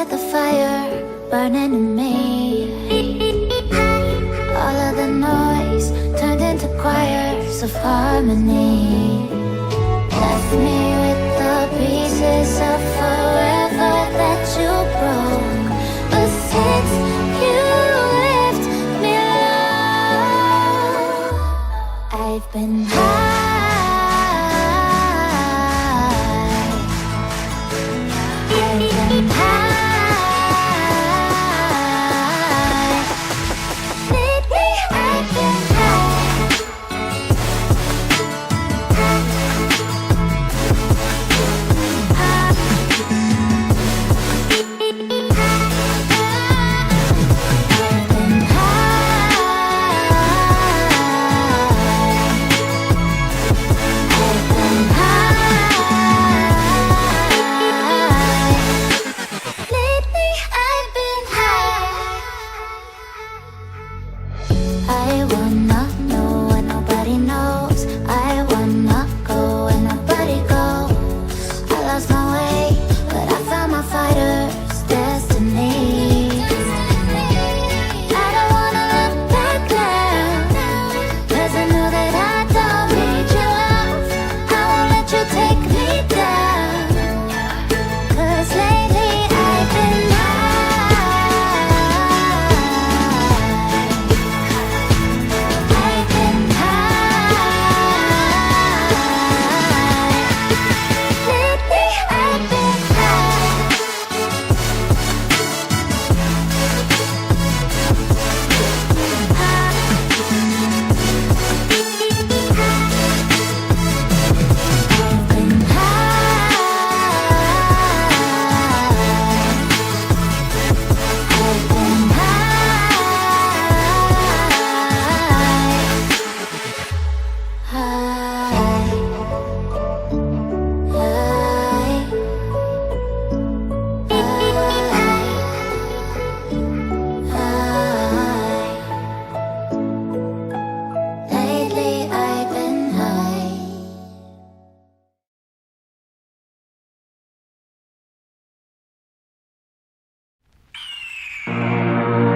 like the fire burning in me. All of the noise turned into choirs of harmony. Left me with the pieces of forever that you broke. But since you left me alone, I've been high. I've been high. Lately I've been I wanna know what nobody knows. I wanna go where nobody goes. I lost my way, but I found my fighter's destiny. I don't wanna look back now, 'cause I know that I don't need your love. I won't let you take me down, 'cause lately I've been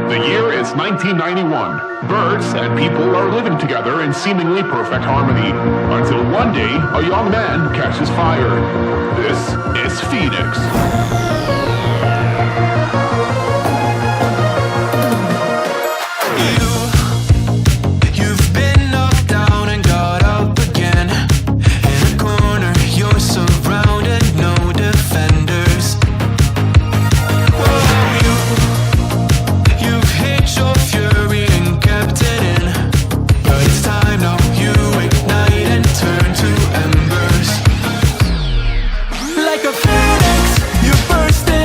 The year is 1991. Birds and people are living together in seemingly perfect harmony, until one day a young man catches fire. This is Phoenix. You've been knocked down and got up again. In a corner, you're surrounded, no defenders. You've hid your fury and kept it in, but it's time now. You ignite and turn to embers. Like a phoenix, you burst in.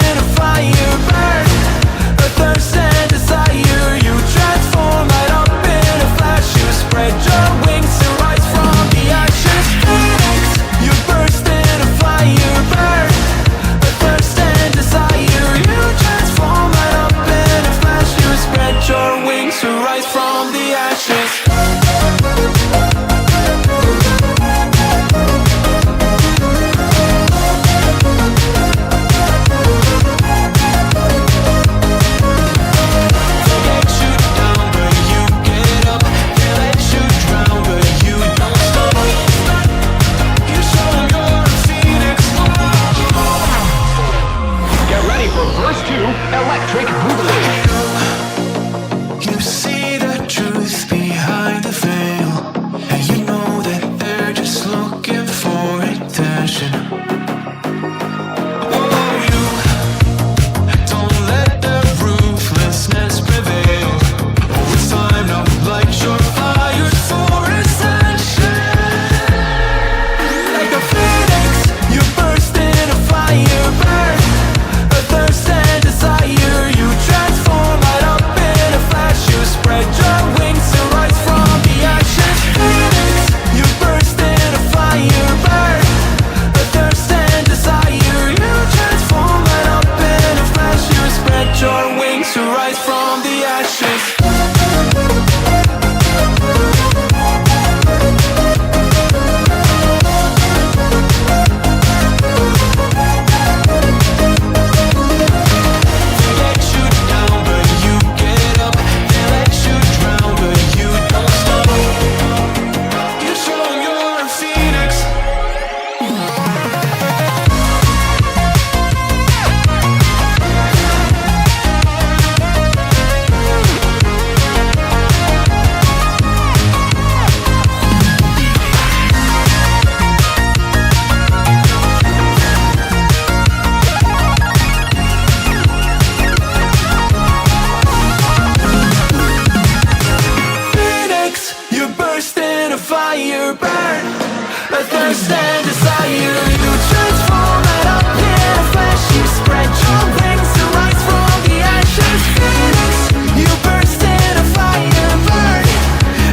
thirst and desire. You transform right up in a flash. You spread your wings to rise from the ashes. Phoenix, you burst in a fire, burn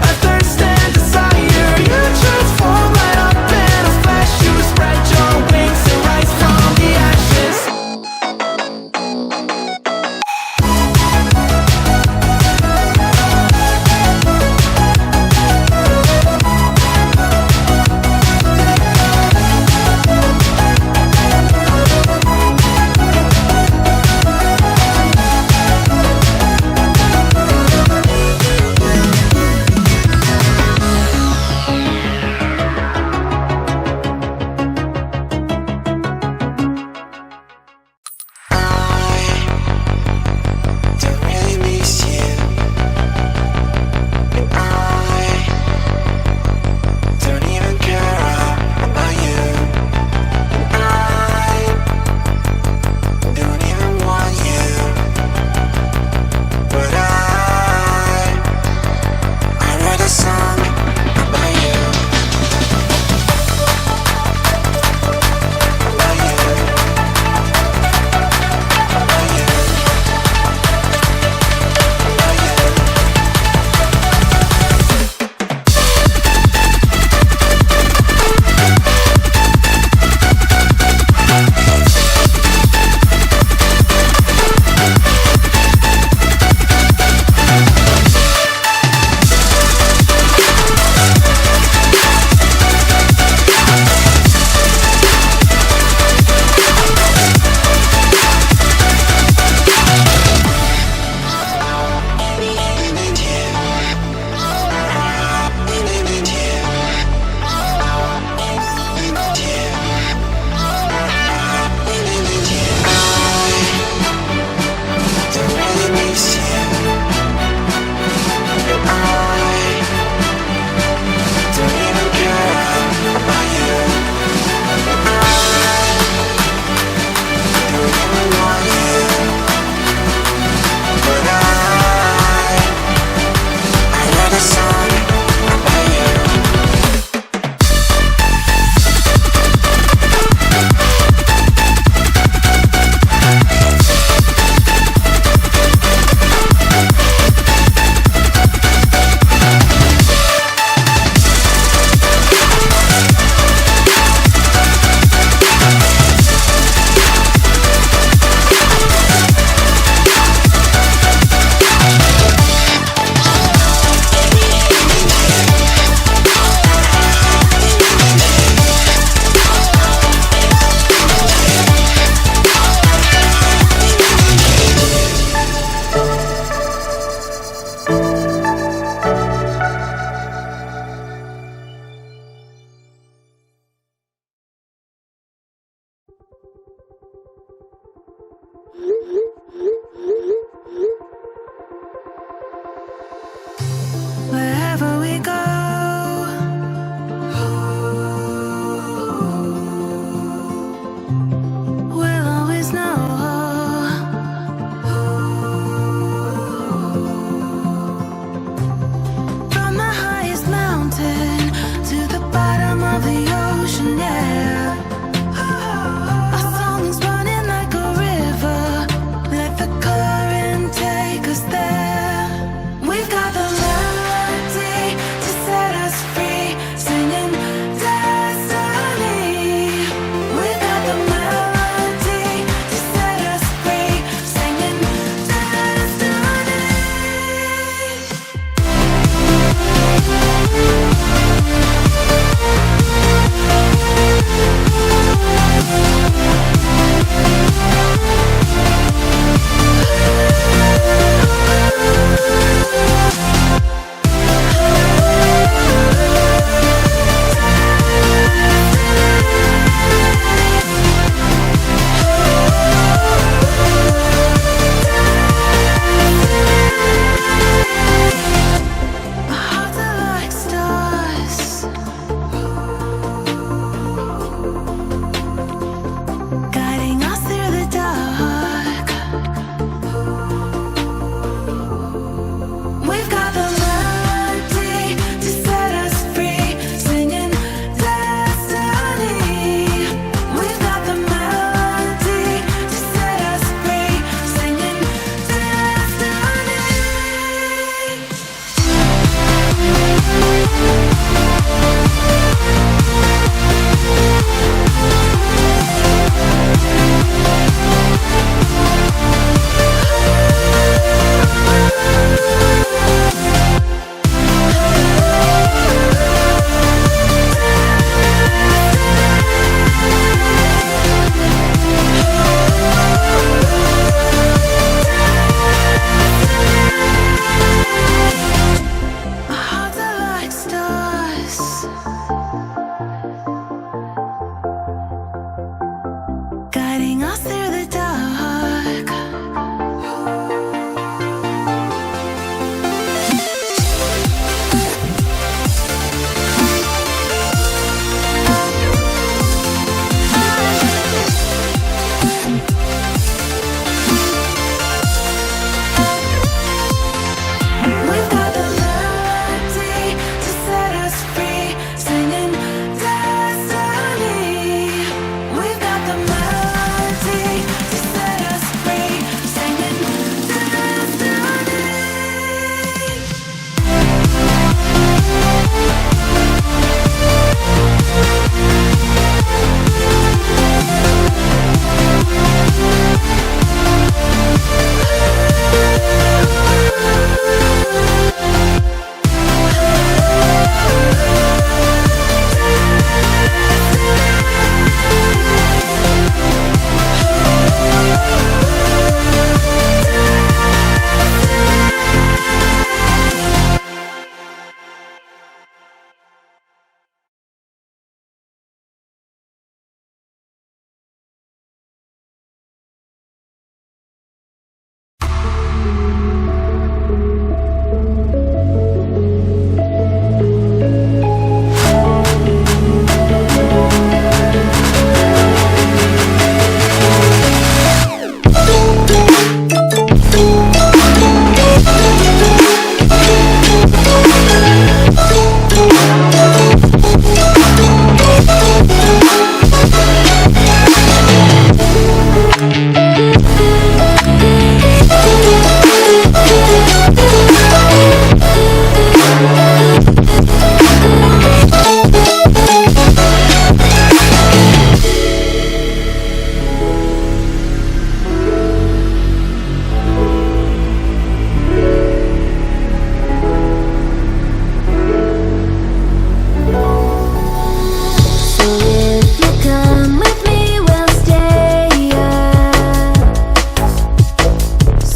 a thirst and desire. You transform right up in a flash. You spread your wings to rise from the ashes.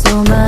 so much.